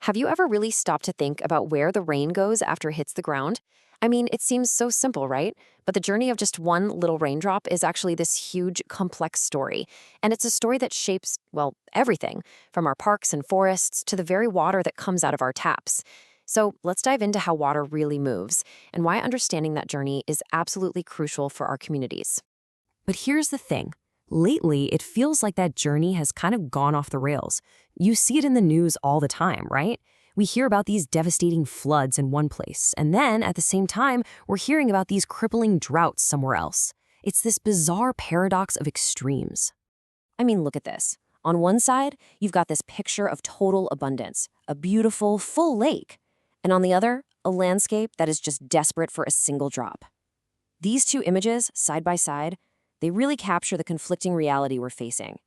Have you ever really stopped to think about where the rain goes after it hits the ground? I mean, it seems so simple, right? But the journey of just one little raindrop is actually this huge, complex story. And it's a story that shapes, well, everything, from our parks and forests to the very water that comes out of our taps. So let's dive into how water really moves and why understanding that journey is absolutely crucial for our communities. But here's the thing. Lately, it feels like that journey has kind of gone off the rails. You see it in the news all the time, right? We hear about these devastating floods in one place, and then, at the same time, we're hearing about these crippling droughts somewhere else. It's this bizarre paradox of extremes. I mean, look at this. On one side, you've got this picture of total abundance, a beautiful, full lake. And on the other, a landscape that is just desperate for a single drop. These two images, side by side, they really capture the conflicting reality we're facing.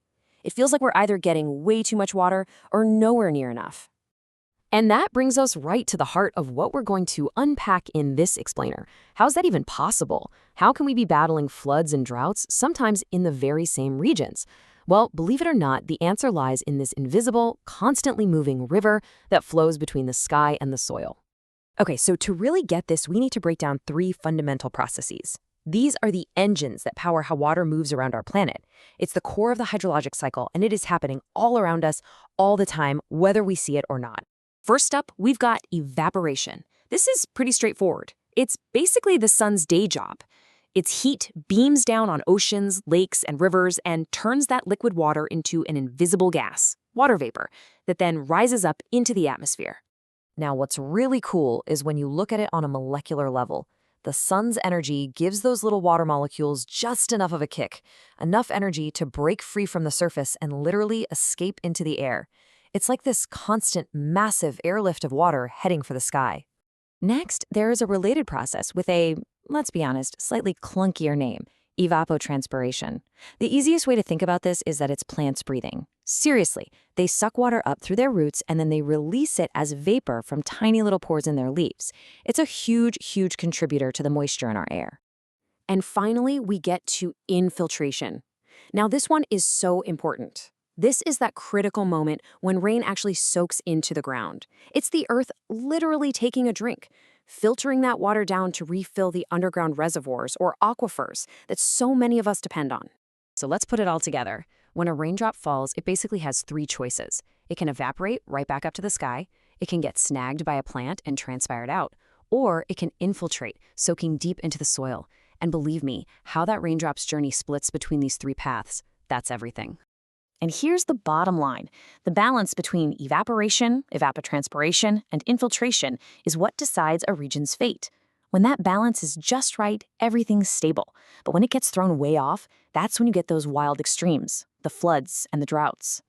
It feels like we're either getting way too much water or nowhere near enough. And that brings us right to the heart of what we're going to unpack in this explainer. How's that even possible? How can we be battling floods and droughts, sometimes in the very same regions? Well, believe it or not, the answer lies in this invisible, constantly moving river that flows between the sky and the soil. Okay, so to really get this, we need to break down three fundamental processes. These are the engines that power how water moves around our planet. It's the core of the hydrologic cycle, and it is happening all around us, all the time, whether we see it or not. First up, we've got evaporation. This is pretty straightforward. It's basically the sun's day job. Its heat beams down on oceans, lakes, and rivers and turns that liquid water into an invisible gas, water vapor, that then rises up into the atmosphere. Now, what's really cool is when you look at it on a molecular level. The sun's energy gives those little water molecules just enough of a kick, enough energy to break free from the surface and literally escape into the air. It's like this constant, massive airlift of water heading for the sky. Next, there is a related process with a, let's be honest, slightly clunkier name, evapotranspiration. The easiest way to think about this is that it's plants breathing. Seriously, they suck water up through their roots and then they release it as vapor from tiny little pores in their leaves. It's a huge, huge contributor to the moisture in our air. And finally, we get to infiltration. Now, this one is so important. This is that critical moment when rain actually soaks into the ground. It's the earth literally taking a drink, filtering that water down to refill the underground reservoirs or aquifers that so many of us depend on. So let's put it all together. When a raindrop falls, it basically has three choices. It can evaporate right back up to the sky, it can get snagged by a plant and transpired out, or it can infiltrate, soaking deep into the soil. And believe me, how that raindrop's journey splits between these three paths, that's everything. And here's the bottom line. The balance between evaporation, evapotranspiration, and infiltration is what decides a region's fate. When that balance is just right, everything's stable. But when it gets thrown way off, that's when you get those wild extremes, the floods and the droughts.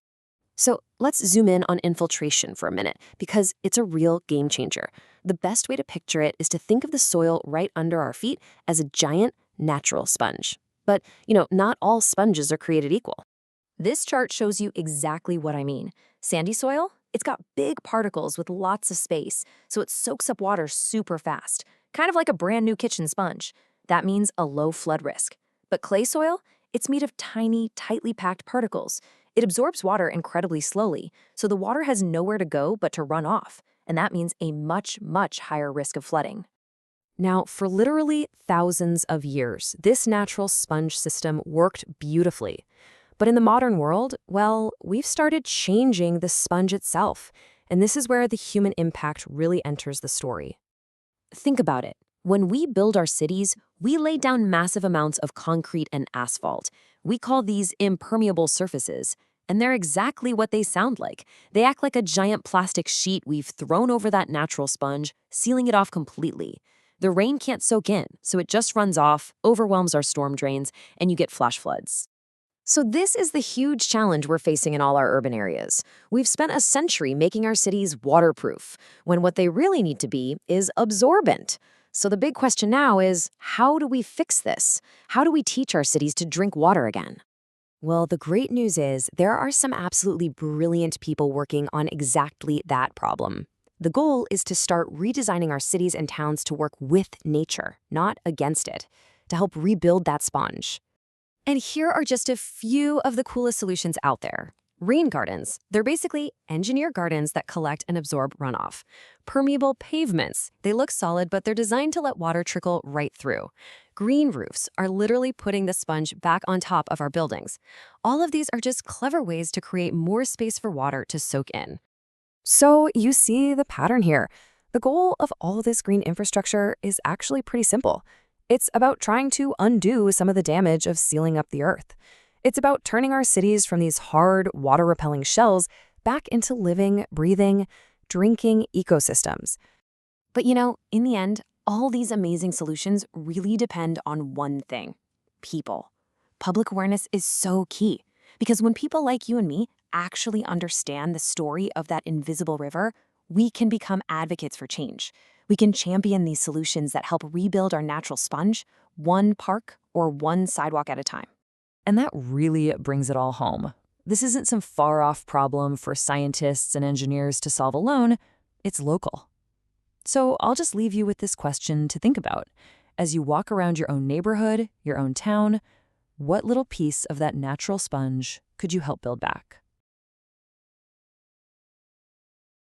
So let's zoom in on infiltration for a minute, because it's a real game changer. The best way to picture it is to think of the soil right under our feet as a giant, natural sponge. But, not all sponges are created equal. This chart shows you exactly what I mean. Sandy soil, it's got big particles with lots of space, so it soaks up water super fast, kind of like a brand new kitchen sponge. That means a low flood risk. But clay soil, it's made of tiny, tightly packed particles. It absorbs water incredibly slowly, so the water has nowhere to go but to run off, and that means a much, much higher risk of flooding. Now, for literally thousands of years, this natural sponge system worked beautifully. But in the modern world, well, we've started changing the sponge itself, and this is where the human impact really enters the story. Think about it. When we build our cities, we lay down massive amounts of concrete and asphalt. We call these impermeable surfaces, and they're exactly what they sound like. They act like a giant plastic sheet we've thrown over that natural sponge, sealing it off completely. The rain can't soak in, so it just runs off, overwhelms our storm drains, and you get flash floods. So this is the huge challenge we're facing in all our urban areas. We've spent a century making our cities waterproof, when what they really need to be is absorbent. So the big question now is, how do we fix this? How do we teach our cities to drink water again? Well, the great news is there are some absolutely brilliant people working on exactly that problem. The goal is to start redesigning our cities and towns to work with nature, not against it, to help rebuild that sponge. And here are just a few of the coolest solutions out there. Rain gardens. They're basically engineered gardens that collect and absorb runoff. Permeable pavements. They look solid, but they're designed to let water trickle right through. Green roofs are literally putting the sponge back on top of our buildings. All of these are just clever ways to create more space for water to soak in. So you see the pattern here. The goal of all this green infrastructure is actually pretty simple. It's about trying to undo some of the damage of sealing up the earth. It's about turning our cities from these hard, water-repelling shells back into living, breathing, drinking ecosystems. But in the end, all these amazing solutions really depend on one thing: people. Public awareness is so key, because when people like you and me actually understand the story of that invisible river, we can become advocates for change. We can champion these solutions that help rebuild our natural sponge, one park or one sidewalk at a time. And that really brings it all home. This isn't some far-off problem for scientists and engineers to solve alone. It's local. So I'll just leave you with this question to think about. As you walk around your own neighborhood, your own town, what little piece of that natural sponge could you help build back?